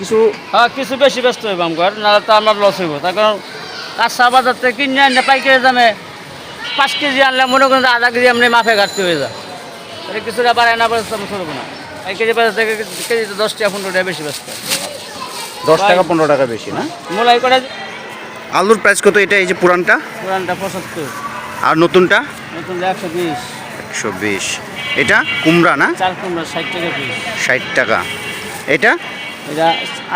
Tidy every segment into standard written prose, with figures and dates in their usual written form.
কিছু কিছু বেশি ব্যস্ত হইব আমার, নাহলে তো আমার লস হইব। তার কারণ কাঁচা বাজার থেকে কিনে আনলে পাইকারি দামে 5 কেজি আনলে মনে করেন আধা কেজি এমনি মাফে ঘাটতে হয়ে যায়। তাহলে কিছুটা বাড়ায় না বাড়তে আমি চলবো না। পাইকারি বাজার থেকে কেজিতে 10 টাকা 15 টাকা বেশি ব্যস্ত। 10 টাকা 15 টাকা বেশি না? মোলাই করে আলুর প্রাইস কত এটা, এই যে পুরানটা? পুরানটা 75, আর নতুনটা? নতুন 120। 120। এটা কুমড়া না? চাল কুমড়া 60 টাকা পিস। 60 টাকা। এটা? এটা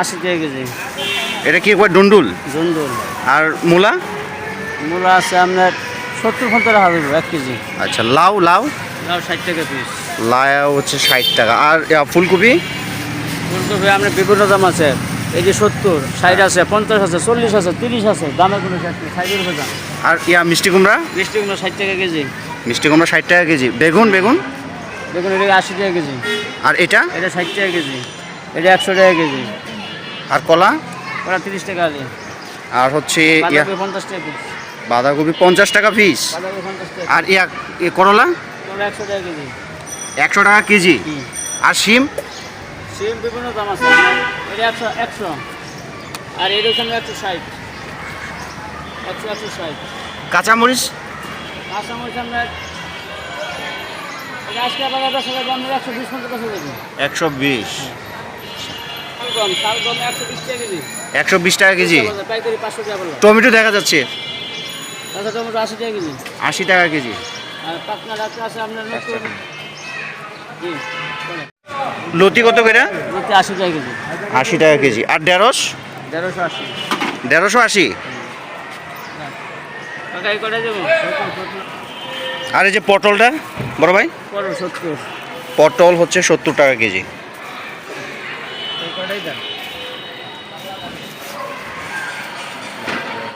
80 টাকা কেজি। এটা কি একবার ডুন্ডুল? জন্দুল। আর মূলা? মূলা আছে আপনার 70-75 টাকা দেবো 1 কেজি। আচ্ছা, লাউ? লাউ 60 টাকা পিস। লাউ হচ্ছে 60 টাকা। আর ফুলকপি? ফুলকপি আপনার বিভিন্ন দাম আছে। এই যে 70, 60 আছে, 50 আছে, 40 আছে, 30 আছে, দামে কোনো শেষ নেই, 60 রুপে দাম। আর মিষ্টি কুমড়া? মিষ্টি কুমড়া 60 টাকা কেজি। মিষ্টি কুমড়া 60 টাকা কেজি। বেগুন? বেগুন দেখুন এটা 80 টাকা কেজি। আর এটা? এটা 60 টাকা কেজি। এটা 100 টাকা কেজি। আর কলা? ওরা 30 টাকা আলি। আর হচ্ছে বাঁধাকপি 50 টাকা পিস। বাঁধাকপি 50 টাকা পিস। বাঁধাকপি 50 টাকা। আর করলা? ওরা 100 টাকা কেজি। 100 টাকা কেজি। আর শিম? সিম বিভিন্ন দাম আছে। এটা 100। আর এর ওখানে 160। 160। কাঁচামরিচ? কাঁচামরিচ আপনার এটা আজকে বাজার 10 টাকা দাম 120-50 টাকা দেবেন। 120। শালগম 120 টাকা কেজি। 120 টাকা কেজি। পাইকারি 500 টাকা বললাম। টমেটো দেখা যাচ্ছে কাঁচা টমেটো 80 টাকা কেজি। 80 টাকা কেজি। আর পাকনা রাখতে আছে আপনার নতুন। জি বলেন। লতি কত করে? লতি 80 টাকা কেজি। 80 টাকা কেজি। আর ঢেঁড়স? 150। 150? টাকা করে দেবো। আর এই যে পটলটা বড় ভাই? 70। পটল হচ্ছে 70 টাকা কেজি। এই কটাই দেন।